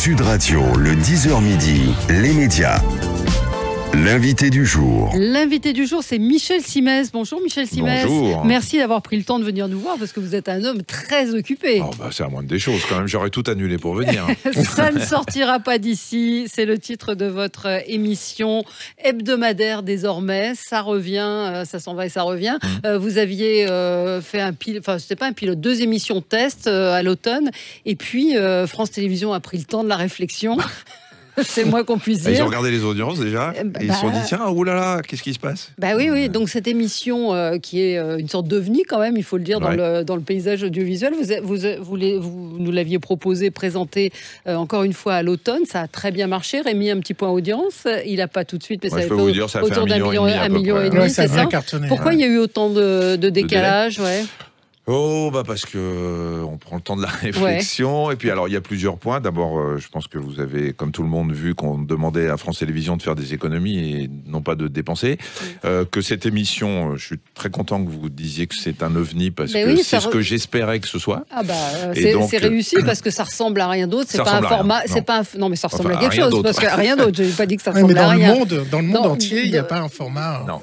Sud Radio, le 10h midi, les médias. L'invité du jour. L'invité du jour, c'est Michel Simès. Bonjour Michel Simès. Bonjour. Merci d'avoir pris le temps de venir nous voir parce que vous êtes un homme très occupé. Oh bah c'est la moindre des choses quand même, j'aurais tout annulé pour venir. Ça ne sortira pas d'ici, c'est le titre de votre émission hebdomadaire désormais. Ça revient, ça s'en va et ça revient. Vous aviez fait un pilote, enfin c'était pas un pilote, 2 émissions test à l'automne. Et puis France Télévisions a pris le temps de la réflexion. C'est moins qu'on puisse dire. Ils ont regardé les audiences déjà et ils se sont dit tiens, oulala, qu'est-ce qui se passe? Bah oui, donc cette émission qui est une sorte d'ovni quand même, il faut le dire, dans le paysage audiovisuel, vous nous l'aviez proposé, présenté encore une fois à l'automne, ça a très bien marché. Rémi, un petit point audience, il n'a pas tout de suite, mais je peux vous dire, ça a fait autour un million et demi, c'est ça. Pourquoi il y a eu autant de décalage? Oh bah parce que on prend le temps de la réflexion et puis alors il y a plusieurs points. D'abord, je pense que vous avez, comme tout le monde, vu qu'on demandait à France Télévisions de faire des économies et non pas de dépenser. Que cette émission, je suis très content que vous disiez que c'est un ovni parce que c'est ce que j'espérais que ce soit. Ah bah c'est réussi parce que ça ressemble à rien d'autre. C'est pas un format, c'est pas non mais ça ressemble à quelque chose parce que rien d'autre. Je n'ai pas dit que ça ressemble à rien. Dans le monde entier, il n'y a pas un format. Non.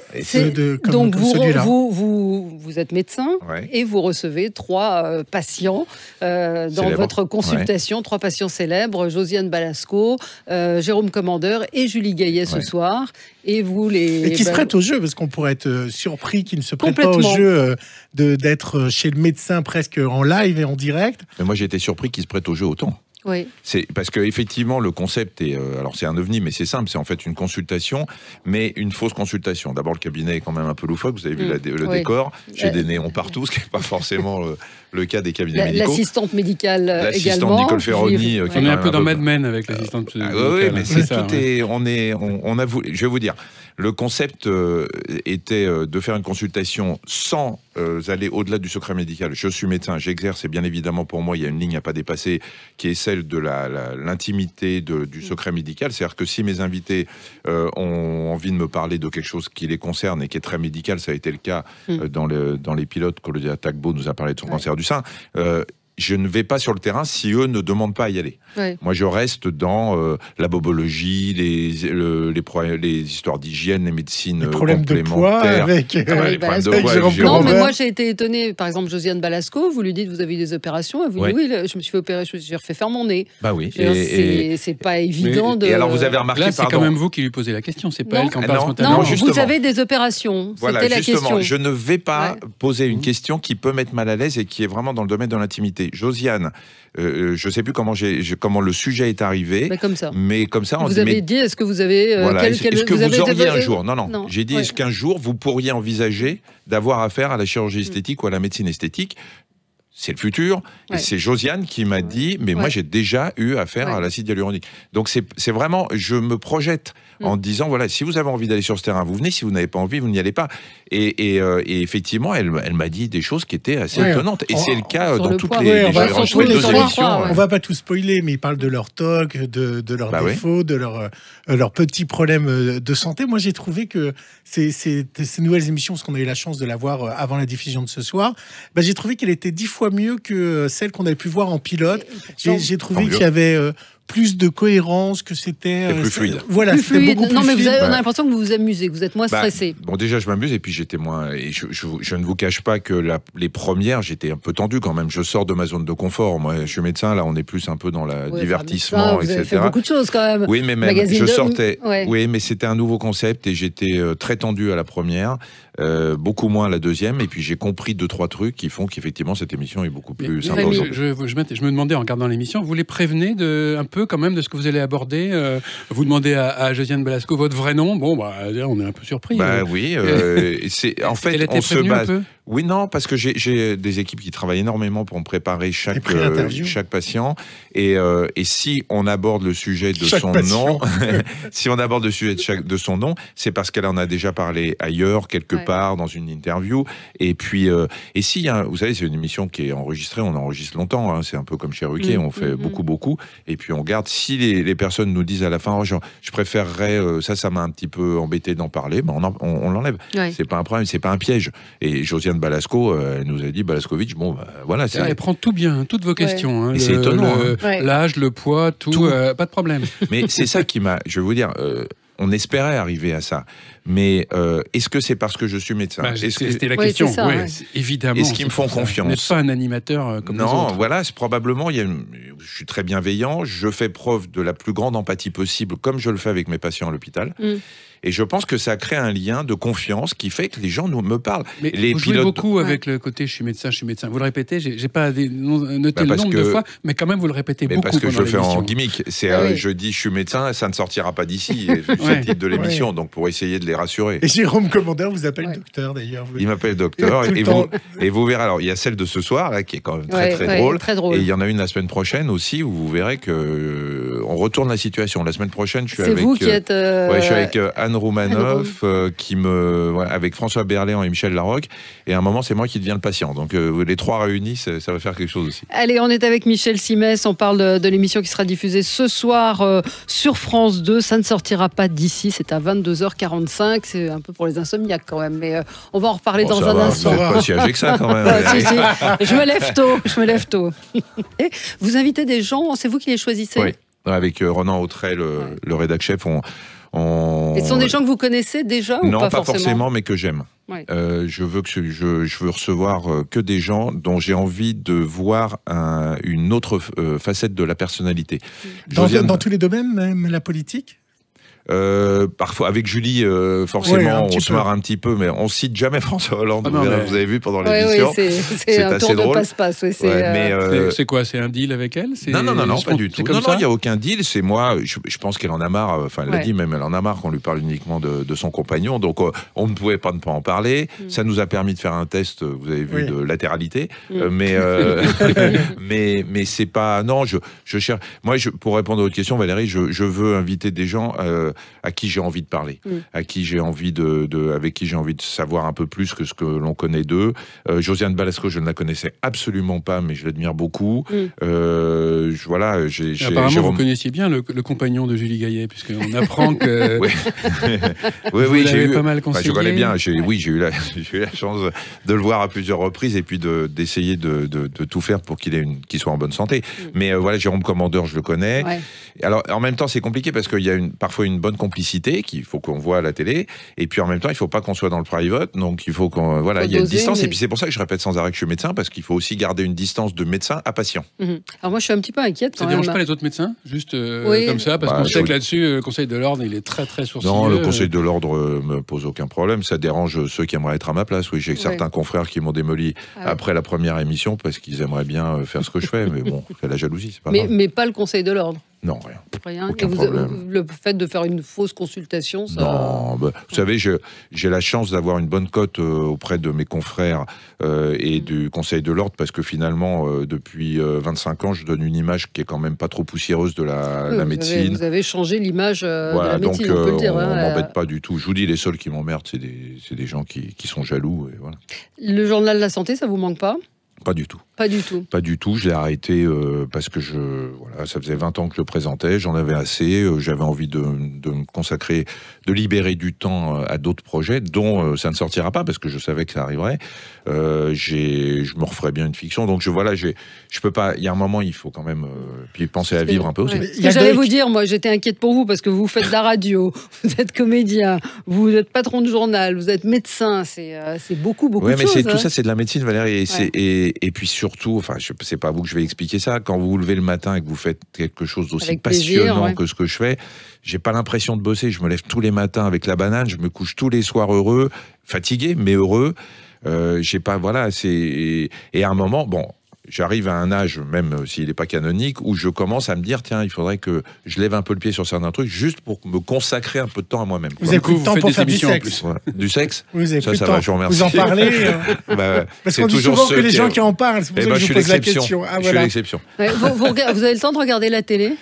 Donc vous êtes médecin et vous recevez 3 patients dans votre consultation, 3 patients célèbres, Josiane Balasco, Jérôme Commandeur et Julie Gaillet ce soir. Et vous et qui se prêtent au jeu, parce qu'on pourrait être surpris qu'ils ne se prêtent pas au jeu d'être chez le médecin presque en live et en direct. Mais moi j'ai été surpris qu'ils se prêtent au jeu autant. Oui. C'est parce que effectivement le concept est alors c'est un ovni mais c'est simple, c'est en fait une consultation mais une fausse consultation. D'abord le cabinet est quand même un peu loufoque, vous avez vu le décor, j'ai des néons partout, ce qui n'est pas forcément le cas des cabinets médicaux. L'assistante médicale également. Nicole Ferroni. On est un peu dans Mad Men avec l'assistante médicale. Oui, mais c'est tout est on a voulu, je vais vous dire, le concept était de faire une consultation sans aller au-delà du secret médical. Je suis médecin, j'exerce et bien évidemment pour moi il y a une ligne à pas dépasser qui est celle de l'intimité du secret médical. C'est-à-dire que si mes invités ont envie de me parler de quelque chose qui les concerne et qui est très médical, ça a été le cas dans les pilotes, Claudia Tagbo nous a parlé de son cancer du sein, je ne vais pas sur le terrain si eux ne demandent pas à y aller. Moi, je reste dans la bobologie, les histoires d'hygiène, les médecines complémentaires. Non, mais moi, j'ai été étonné. Par exemple, Josiane Balasco, vous lui dites, vous avez eu des opérations. Elle vous dit, oui, je me suis fait opérer, j'ai refait faire mon nez. Bah oui. C'est pas évident de... Et alors, vous avez remarqué, là, c'est quand même vous qui lui posez la question. C'est pas elle qui en parle spontanément. Non, vous avez des opérations. C'était la question. Je ne vais pas poser une question qui peut mettre mal à l'aise et qui est vraiment dans le domaine de l'intimité. Josiane, je ne sais plus comment le sujet est arrivé. Mais comme ça, vous avez dit, est-ce que vous avez... est-ce que vous auriez un jour... Non. J'ai dit, est-ce qu'un jour, vous pourriez envisager d'avoir affaire à la chirurgie esthétique ou à la médecine esthétique? C'est le futur. Et c'est Josiane qui m'a dit, mais moi, j'ai déjà eu affaire à l'acide hyaluronique. Donc, c'est vraiment... Je me projette en disant, voilà, si vous avez envie d'aller sur ce terrain, vous venez. Si vous n'avez pas envie, vous n'y allez pas. Et effectivement, elle m'a dit des choses qui étaient assez étonnantes. Et c'est le cas dans toutes les émissions. On va pas tout spoiler, mais ils parlent de leur TOC, de leurs défauts, de leurs petits problèmes de santé. Moi, j'ai trouvé que ces nouvelles émissions, parce qu'on a eu la chance de la voir avant la diffusion de ce soir, j'ai trouvé qu'elle était 10 fois mieux que celle qu'on avait pu voir en pilote. J'ai trouvé qu'il y avait plus de cohérence, que c'était plus fluide. Voilà, plus fluide. Beaucoup plus non, mais fluide. on a l'impression que vous vous amusez, que vous êtes moins stressé. Bon, déjà, je m'amuse et puis j'étais moins. Et je ne vous cache pas que les premières, j'étais un peu tendu quand même. Je sors de ma zone de confort. Moi, je suis médecin. Là, on est plus un peu dans le divertissement, vous etc. Avez fait beaucoup de choses quand même. Oui, mais même je sortais. Oui, mais c'était un nouveau concept et j'étais très tendu à la première. Beaucoup moins à la deuxième, et puis j'ai compris 2-3 trucs qui font qu'effectivement cette émission est beaucoup plus sympa aujourd'hui. Je me demandais en regardant l'émission, vous les prévenez un peu quand même de ce que vous allez aborder. Vous demandez à Josiane Balasco votre vrai nom. Bon, on est un peu surpris. Oui, c'est en fait on se base. Oui, non, parce que j'ai des équipes qui travaillent énormément pour me préparer chaque patient. Et si on aborde le sujet de son nom, si on aborde le sujet de son nom, c'est parce qu'elle en a déjà parlé ailleurs, quelque part, dans une interview. Et puis, et si, vous savez, c'est une émission qui est enregistrée, on enregistre longtemps. C'est un peu comme chez Ruquier, on fait beaucoup. Et puis on regarde. Si les personnes nous disent à la fin, oh, je préférerais, ça m'a un petit peu embêté d'en parler, ben on l'enlève. Ouais. C'est pas un problème, c'est pas un piège. Et Josiane Balasco, elle nous a dit, Balaskovitch, bon, ben, voilà. Elle prend tout bien, toutes vos questions. Hein, c'est étonnant. L'âge, le poids, tout. Pas de problème. Mais c'est ça qui m'a, je vais vous dire, on espérait arriver à ça. Mais est-ce que c'est parce que je suis médecin? C'était la question. Ça, évidemment. Est-ce qu'ils me font confiance? Vous n'êtes pas un animateur comme les autres. Non, voilà, c'est probablement, je suis très bienveillant, je fais preuve de la plus grande empathie possible, comme je le fais avec mes patients à l'hôpital. Et je pense que ça crée un lien de confiance qui fait que les gens me parlent. Mais vous jouez beaucoup avec le côté je suis médecin. Vous le répétez, j'ai pas noté le nombre de fois, mais quand même vous le répétez beaucoup. Parce que je le fais en gimmick. Je dis je suis médecin, ça ne sortira pas d'ici. C'est le titre de l'émission, donc pour essayer de les rassurer. Et Jérôme Commandeur vous appelle docteur d'ailleurs. Il m'appelle docteur. Et vous verrez, alors il y a celle de ce soir, là, qui est quand même très drôle. Et il y en a une la semaine prochaine aussi, où vous verrez que on retourne la situation. La semaine prochaine, je suis avec... C'est vous qui êtes... je suis avec Anne Roumanoff, avec François Berléand et Michel Larocque, et à un moment c'est moi qui deviens le patient, donc les trois réunis ça va faire quelque chose aussi. Allez, on est avec Michel Simès, on parle de l'émission qui sera diffusée ce soir sur France 2, ça ne sortira pas d'ici, c'est à 22h45, c'est un peu pour les insomniaques quand même, mais on va en reparler dans un instant. C'est pas si âgé que ça quand même. Je me lève tôt. Vous invitez des gens, c'est vous qui les choisissez? Oui, avec Ronan Autrey, le rédac chef, Et ce sont des gens que vous connaissez déjà ou non, pas forcément, mais que j'aime. Ouais. Je veux recevoir que des gens dont j'ai envie de voir une autre facette de la personnalité. Dans tous les domaines, même la politique? Parfois avec Julie forcément on se marre un petit peu, mais on cite jamais François Hollande. Vous avez vu pendant l'émission, c'est un tour de passe-passe. C'est quoi, c'est un deal avec elle? Non, pas du tout. Non, il n'y a aucun deal. C'est moi, je pense qu'elle en a marre, enfin elle l'a dit même, elle en a marre qu'on lui parle uniquement de son compagnon, donc on ne pouvait pas ne pas en parler. Ça nous a permis de faire un test, vous avez vu, de latéralité, mais c'est pas, non, je cherche, moi pour répondre à votre question Valérie, je veux inviter des gens à qui j'ai envie de parler, à qui j'ai envie avec qui j'ai envie de savoir un peu plus que ce que l'on connaît d'eux. Josiane Balasco, je ne la connaissais absolument pas, mais je l'admire beaucoup. Apparemment, vous connaissiez bien le compagnon de Julie Gaillet, puisqu'on apprend que oui, j'ai eu pas mal conseillé. Je connais bien. J'ai eu la chance de le voir à plusieurs reprises et puis d'essayer de tout faire pour qu'il soit en bonne santé. Mais voilà, Jérôme Commandeur, je le connais. Ouais. Alors, en même temps, c'est compliqué parce qu'il y a parfois une bonne complicité qu'il faut qu'on voit à la télé, et puis en même temps, il ne faut pas qu'on soit dans le private, donc il faut qu'on... Voilà, il y a une distance, et puis c'est pour ça que je répète sans arrêt que je suis médecin, parce qu'il faut aussi garder une distance de médecin à patient. Alors moi, je suis un petit peu inquiète quand même. Ça ne dérange pas les autres médecins, juste comme ça, parce qu'on sait que là-dessus, le Conseil de l'Ordre, il est très très sourcilleux. Non, le Conseil de l'Ordre me pose aucun problème, ça dérange ceux qui aimeraient être à ma place. Oui, j'ai certains confrères qui m'ont démoli après la première émission, parce qu'ils aimeraient bien faire ce que je fais, mais bon, c'est la jalousie, c'est pas grave. Mais pas le Conseil de l'Ordre? Non, rien. Et le fait de faire une fausse consultation, ça... Non, vous savez, j'ai la chance d'avoir une bonne cote auprès de mes confrères et du Conseil de l'Ordre, parce que finalement, depuis 25 ans, je donne une image qui est quand même pas trop poussiéreuse de la médecine. Vous avez changé l'image de la médecine, donc, on peut le dire. On m'embête pas du tout. Je vous dis, les seuls qui m'emmerdent, c'est des gens qui sont jaloux. Et voilà. Le journal de la santé, ça vous manque pas? Pas du tout. Pas du tout. Pas du tout. Je l'ai arrêté parce que ça faisait 20 ans que je le présentais. J'en avais assez. J'avais envie de me consacrer, de libérer du temps à d'autres projets, dont ça ne sortira pas parce que je savais que ça arriverait. Je me referais bien une fiction. Donc je peux pas. Il y a un moment, il faut quand même puis penser à vivre un peu aussi. J'allais vous dire, moi, j'étais inquiète pour vous parce que vous faites de la radio, vous êtes comédien, vous êtes patron de journal, vous êtes médecin. C'est beaucoup de choses. Oui, mais tout ça, c'est de la médecine, Valérie. Et puis surtout, enfin, c'est pas à vous que je vais expliquer ça. Quand vous vous levez le matin et que vous faites quelque chose d'aussi passionnant que ce que je fais, j'ai pas l'impression de bosser. Je me lève tous les matins avec la banane, je me couche tous les soirs heureux, fatigué, mais heureux. J'ai pas, voilà, et à un moment, bon, j'arrive à un âge, même s'il n'est pas canonique, où je commence à me dire, tiens, il faudrait que je lève un peu le pied sur certains trucs, juste pour me consacrer un peu de temps à moi-même. Vous avez plus de temps pour faire du sexe. Voilà. Du sexe? Vous avez plus de temps. Va, je vous remercie. Vous en parlez parce qu'on dit souvent que les gens qui en parlent, c'est pour ça que je vous pose la question. Je suis l'exception. Vous avez le temps de regarder la télé?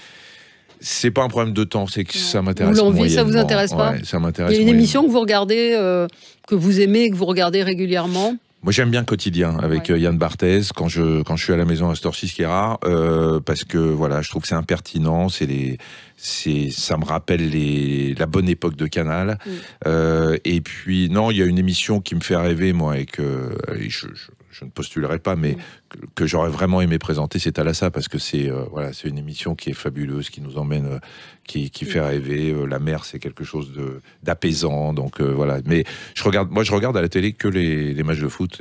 C'est pas un problème de temps, c'est que ça m'intéresse. Ou l'envie, ça vous intéresse pas? Ouais, ça m'intéresse. Il y a une émission que vous regardez, que vous aimez et que vous regardez régulièrement? Moi, j'aime bien Quotidien avec Yann Barthès quand je suis à la maison à cette heure-ci, ce qui est rare, parce que voilà, je trouve que c'est impertinent, ça me rappelle la bonne époque de Canal. Et puis non, il y a une émission qui me fait rêver, moi, et que je ne postulerai pas, mais que j'aurais vraiment aimé présenter, c'est Thalassa, parce que c'est une émission qui est fabuleuse, qui nous emmène, qui fait rêver. La mer, c'est quelque chose d'apaisant, donc voilà. Mais je regarde à la télé que les matchs de foot,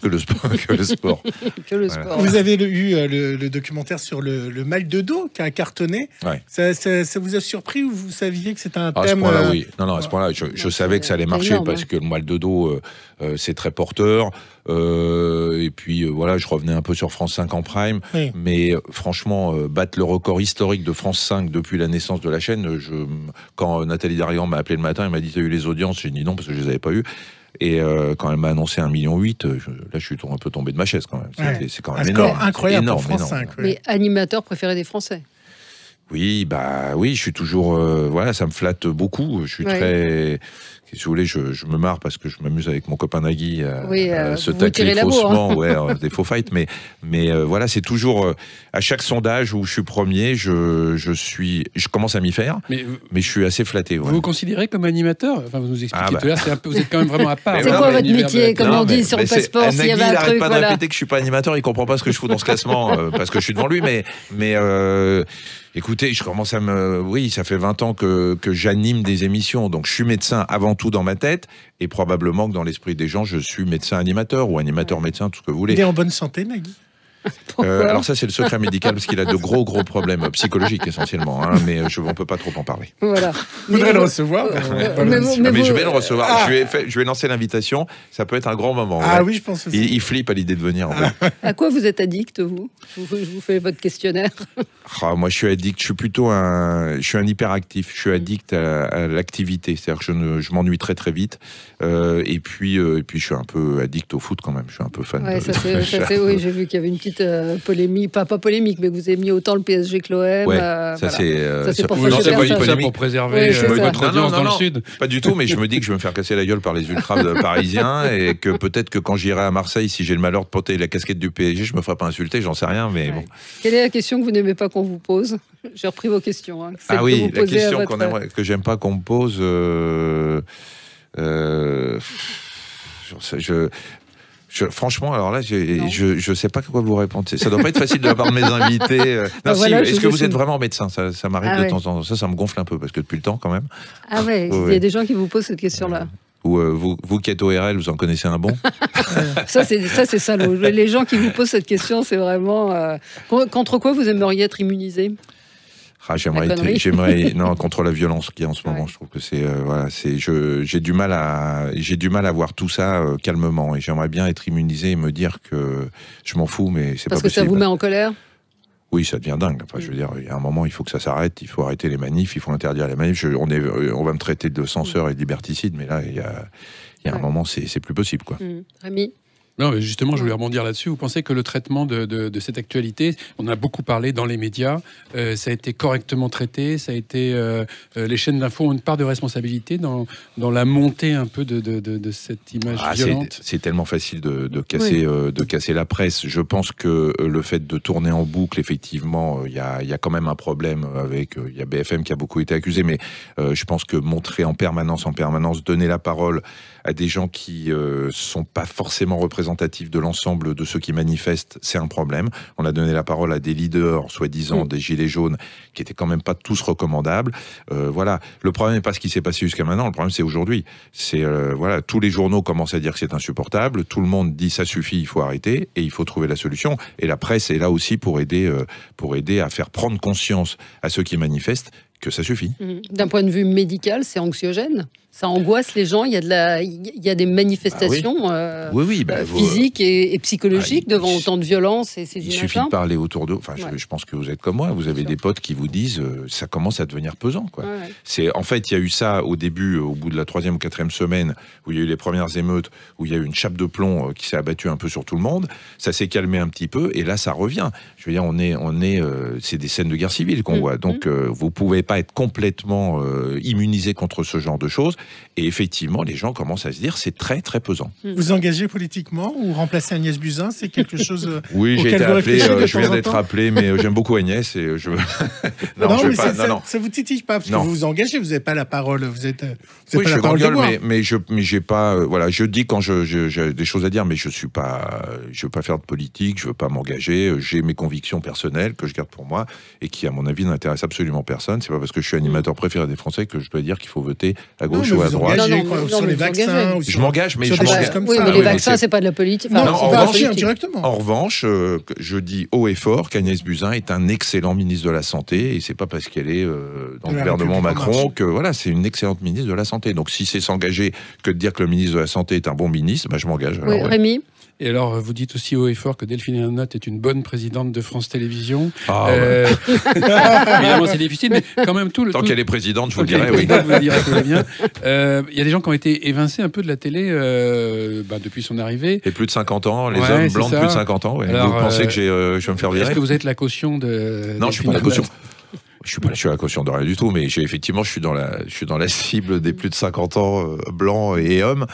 que le sport, que le sport. Que le sport. Vous avez eu le documentaire sur le mal de dos qui a cartonné. Ouais. Ça vous a surpris ou vous saviez que c'était un thème? À ce point-là, oui. Non, à ce point-là, je savais que ça allait marcher énorme, parce que le mal de dos, c'est très porteur. Et puis voilà, je revenais un peu sur France 5 en prime, mais franchement, battre le record historique de France 5 depuis la naissance de la chaîne, quand Nathalie Darian m'a appelé le matin, elle m'a dit: t'as eu les audiences? J'ai dit non, parce que je les avais pas eues. Et quand elle m'a annoncé 1,8 million, là je suis un peu tombé de ma chaise quand même. C'est quand même énorme. Incroyable énorme, pour France 5. Mais animateur préféré des Français? Oui, je suis toujours... voilà, ça me flatte beaucoup. Je suis très... Si vous voulez, je me marre parce que je m'amuse avec mon copain Nagui à se tacler faussement, des faux fights. Mais voilà, c'est toujours... à chaque sondage où je suis premier, je commence à m'y faire, mais je suis assez flatté. Vous vous considérez comme animateur? Enfin, vous nous expliquez tout à l'heure, vous êtes quand même vraiment à part. C'est quoi votre métier, comme on dit sur le passeport, s'il y avait un truc? Nagui, il n'arrête pas de répéter que je suis pas animateur, il comprend pas ce que je fous dans ce classement, parce que je suis devant lui, mais écoutez, je commence à oui, ça fait 20 ans que j'anime des émissions, donc je suis médecin avant tout dans ma tête, et probablement que dans l'esprit des gens, je suis médecin-animateur, ou animateur-médecin, tout ce que vous voulez. Il est en bonne santé, Nagui? Alors ça, c'est le secret médical, parce qu'il a de gros problèmes psychologiques, essentiellement, mais on peut pas trop en parler. Voilà. Vous voudrez le recevoir? Mais je vais le recevoir. Je vais lancer l'invitation. Ça peut être un grand moment. Oui, je pense aussi. Il flippe à l'idée de venir. À quoi vous êtes addict, vous? Je vous fais votre questionnaire. Moi, je suis addict. Je suis plutôt un hyperactif. Je suis addict à l'activité. C'est-à-dire que je m'ennuie très très vite. Et puis, je suis un peu addict au foot quand même. Je suis un peu fan. Oui, j'ai vu qu'il y avait une petite polémique, pas polémique, mais vous avez mis autant le PSG que l'OM. C'est pour pour préserver votre audience dans le Sud. Pas du tout, mais je me dis que je vais me faire casser la gueule par les ultras parisiens, et que peut-être que quand j'irai à Marseille, si j'ai le malheur de porter la casquette du PSG, je me ferai pas insulter, j'en sais rien, mais bon. Quelle est la question que vous n'aimez pas qu'on vous pose? J'ai repris vos questions. La question que j'aime pas qu'on me pose... franchement, alors là, je sais pas quoi vous répondre. Ça doit pas être facile de la part de mes invités. Est-ce que vous êtes vraiment médecin? Ça m'arrive de temps en temps. Ça me gonfle un peu, parce que depuis le temps, quand même. Ah ouais, il y a des gens qui vous posent cette question-là. Ou vous qui êtes ORL, vous en connaissez un bon? Ça, c'est salaud. Les gens qui vous posent cette question, c'est vraiment... contre quoi vous aimeriez être immunisé? J'aimerais contre la violence qu'il y a en ce moment. Je trouve que j'ai du mal à voir tout ça calmement, et j'aimerais bien être immunisé et me dire que je m'en fous, mais c'est pas possible. Parce que ça vous met en colère? Oui, ça devient dingue. Enfin, je veux dire, il y a un moment, il faut que ça s'arrête. Il faut arrêter les manifs, il faut interdire les manifs. On va me traiter de censeur et de liberticide, mais là, il y a un moment, c'est plus possible, quoi. Rémi? Non, mais justement, je voulais rebondir là-dessus. Vous pensez que le traitement de cette actualité, on a beaucoup parlé dans les médias, ça a été correctement traité, ça a été les chaînes d'info ont une part de responsabilité dans la montée un peu de cette image violente. C'est tellement facile de casser la presse. Je pense que le fait de tourner en boucle, effectivement, il y a quand même un problème avec. Il y a BFM qui a beaucoup été accusé, mais je pense que montrer en permanence, donner la parole à des gens qui sont pas forcément représentatifs de l'ensemble de ceux qui manifestent, c'est un problème. On a donné la parole à des leaders, soi-disant des gilets jaunes, qui étaient quand même pas tous recommandables. Voilà. Le problème n'est pas ce qui s'est passé jusqu'à maintenant. Le problème, c'est aujourd'hui. Voilà, tous les journaux commencent à dire que c'est insupportable. Tout le monde dit ça suffit, il faut arrêter et il faut trouver la solution. Et la presse est là aussi pour aider à faire prendre conscience à ceux qui manifestent que ça suffit. D'un point de vue médical, c'est anxiogène. Ça angoisse les gens. Il y a des manifestations physiques et psychologiques devant autant de violence et ces images. Il suffit de parler autour d'eux. Enfin, je pense que vous êtes comme moi. Vous avez des potes qui vous disent ça commence à devenir pesant, quoi. En fait, il y a eu ça au début, au bout de la 3e ou 4e semaine, où il y a eu les premières émeutes, où il y a eu une chape de plomb qui s'est abattue un peu sur tout le monde. Ça s'est calmé un petit peu, et là, ça revient. Je veux dire, c'est des scènes de guerre civile qu'on voit. Donc, vous pouvez pas être complètement immunisé contre ce genre de choses. Et effectivement, les gens commencent à se dire c'est très très pesant. Vous engagez politiquement ou remplacer Agnès Buzyn, c'est quelque chose oui, j'ai été appelé, je viens d'être appelé, mais j'aime beaucoup Agnès et je ça vous titille pas parce que vous vous engagez, vous n'avez pas la parole, vous êtes oui, pas je la parole de bois. mais j'ai pas voilà, je dis quand j'ai des choses à dire, mais je veux pas faire de politique, je veux pas m'engager, j'ai mes convictions personnelles que je garde pour moi et qui à mon avis n'intéressent absolument personne. C'est pas parce que je suis animateur préféré des Français que je dois dire qu'il faut voter à gauche ou à droite. Sur les vaccins, je m'engage, mais les vaccins c'est pas de la politique. En revanche, je dis haut et fort qu'Agnès Buzyn est un excellent ministre de la Santé et c'est pas parce qu'elle est dans le gouvernement Macron que voilà, c'est une excellente ministre de la Santé. Donc si c'est s'engager que de dire que le ministre de la Santé est un bon ministre, je m'engage. Oui, Rémi. Et alors, vous dites aussi haut et fort que Delphine Ernotte est une bonne présidente de France Télévisions. Évidemment, c'est difficile, mais quand même Tant qu'elle est présidente, je vous le dirai, oui. Vous le direz, tout va bien. Il y a des gens qui ont été évincés un peu de la télé depuis son arrivée. Et plus de 50 ans, les hommes blancs de plus de 50 ans. Ouais. Alors, vous pensez que je vais me faire virer? Est-ce que vous êtes la caution de... Non, je suis pas la caution. Je suis à la caution de rien du tout, mais effectivement, je suis dans la cible des plus de 50 ans blancs et hommes.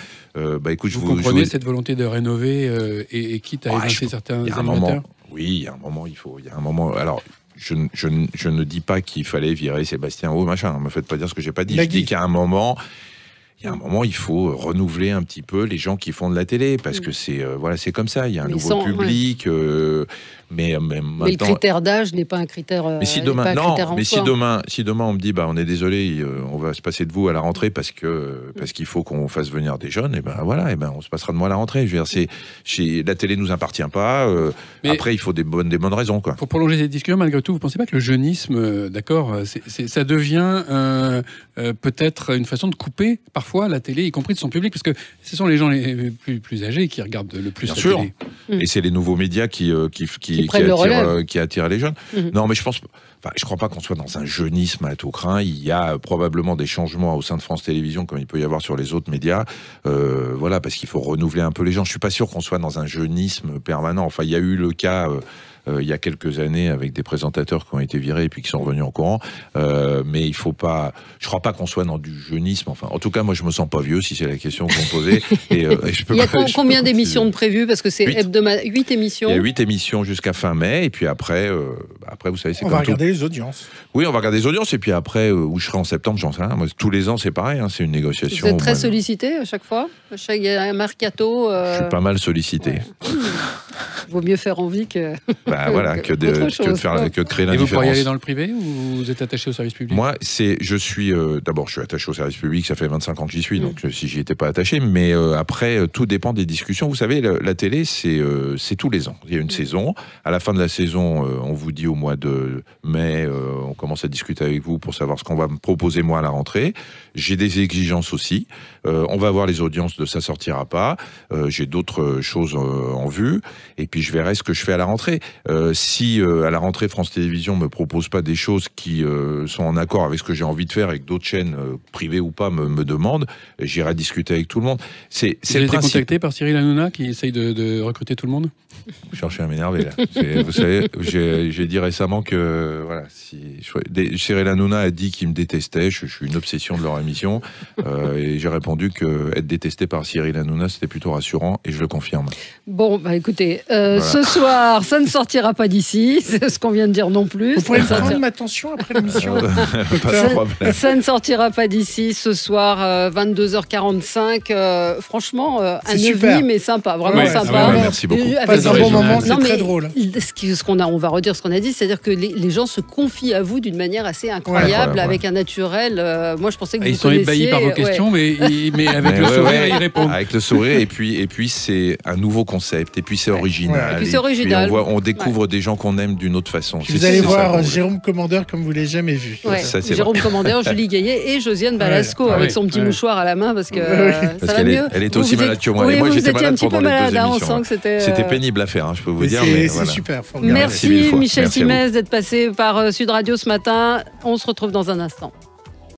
Écoute, vous comprenez cette volonté de rénover et quitte à évincer certains animateurs. Oui, il y a un moment. Alors, je ne dis pas qu'il fallait virer Sébastien Haut, machin. Ne me faites pas dire ce que j'ai pas dit. Je dis qu'il y a un moment. Il faut renouveler un petit peu les gens qui font de la télé parce que c'est comme ça. Il y a un nouveau public. Mais le critère d'âge n'est pas un critère. Mais si demain, on me dit on est désolé, on va se passer de vous à la rentrée parce qu'il faut qu'on fasse venir des jeunes, on se passera de moi à la rentrée. Je veux dire, la télé nous appartient pas. Après, il faut des bonnes raisons, quoi. Pour prolonger cette discussion, malgré tout, vous pensez pas que le jeunisme, ça devient peut-être une façon de couper parfois la télé, y compris de son public, parce que ce sont les gens les plus âgés qui regardent le plus la télé. Et c'est les nouveaux médias qui attirent les jeunes. Non, mais je crois pas qu'on soit dans un jeunisme à tout crin. Il y a probablement des changements au sein de France Télévisions, comme il peut y avoir sur les autres médias. Parce qu'il faut renouveler un peu les gens. Je suis pas sûr qu'on soit dans un jeunisme permanent. Enfin, il y a eu le cas... il y a quelques années avec des présentateurs qui ont été virés et puis qui sont revenus en courant. Mais il faut pas... Je crois pas qu'on soit dans du jeunisme. Enfin, en tout cas, moi, je me sens pas vieux, si c'est la question que vous me posez. Il y a combien d'émissions de prévues? Parce que c'est 8 émissions. Il y a 8 émissions jusqu'à fin mai. Et puis après, vous savez, c'est on va regarder les audiences. Oui, on va regarder les audiences. Et puis après, où je serai en septembre, j'en sais rien. Moi, tous les ans, c'est pareil. C'est une négociation. Vous êtes très sollicité à chaque fois? Il y a un mercato. Je suis pas mal sollicité. Ouais. Vaut mieux faire envie que... que de créer l'indifférence. Et vous pourriez aller dans le privé ou vous êtes attaché au service public? Moi, je suis attaché au service public, ça fait 25 ans que j'y suis, donc si j'y étais pas attaché, mais après, tout dépend des discussions. Vous savez, la télé, c'est tous les ans. Il y a une saison. À la fin de la saison, on vous dit au mois de mai, on commence à discuter avec vous pour savoir ce qu'on va me proposer moi à la rentrée. J'ai des exigences aussi. On va voir les audiences de Ça sortira pas. J'ai d'autres choses en vue. Et puis je verrai ce que je fais à la rentrée. Si à la rentrée France Télévisions me propose pas des choses qui sont en accord avec ce que j'ai envie de faire et que d'autres chaînes privées ou pas me demandent, j'irai discuter avec tout le monde. Vous avez été contacté par Cyril Hanouna qui essaye de recruter tout le monde? Vous cherchez à m'énerver là. Vous savez, j'ai dit récemment que Cyril Hanouna a dit qu'il me détestait. Je suis une obsession de leur émission et j'ai répondu que être détesté par Cyril Hanouna c'était plutôt rassurant et je le confirme. Bon, écoutez, ce soir, ça ne sortira pas d'ici, c'est ce qu'on vient de dire non plus. Vous pourrez prendre ma tension après l'émission. Ça ne sortira pas d'ici ce soir, 22h45. Franchement, un ovni, mais sympa, vraiment sympa. Merci beaucoup. Avec un bon moment, c'est très drôle. On va redire ce qu'on a dit, c'est-à-dire que les gens se confient à vous d'une manière assez incroyable, avec un naturel. Moi, je pensais que vous connaissiez... Ils sont ébahis par vos questions, mais avec le sourire, ils répondent. Avec le sourire, et puis c'est un nouveau concept, et puis c'est original. Et puis c'est original. On découvre des gens qu'on aime d'une autre façon. Vous allez voir Jérôme Commandeur comme vous ne l'avez jamais vu. Jérôme Commandeur, Julie Gaillet et Josiane Balasco avec son petit mouchoir à la main parce que ça va mieux. Elle était aussi malade que moi. Et moi, j'étais malade pendant les 2 émissions. C'était pénible à faire, je peux vous dire. C'est super. Merci Michel Simès d'être passé par Sud Radio ce matin. On se retrouve dans un instant.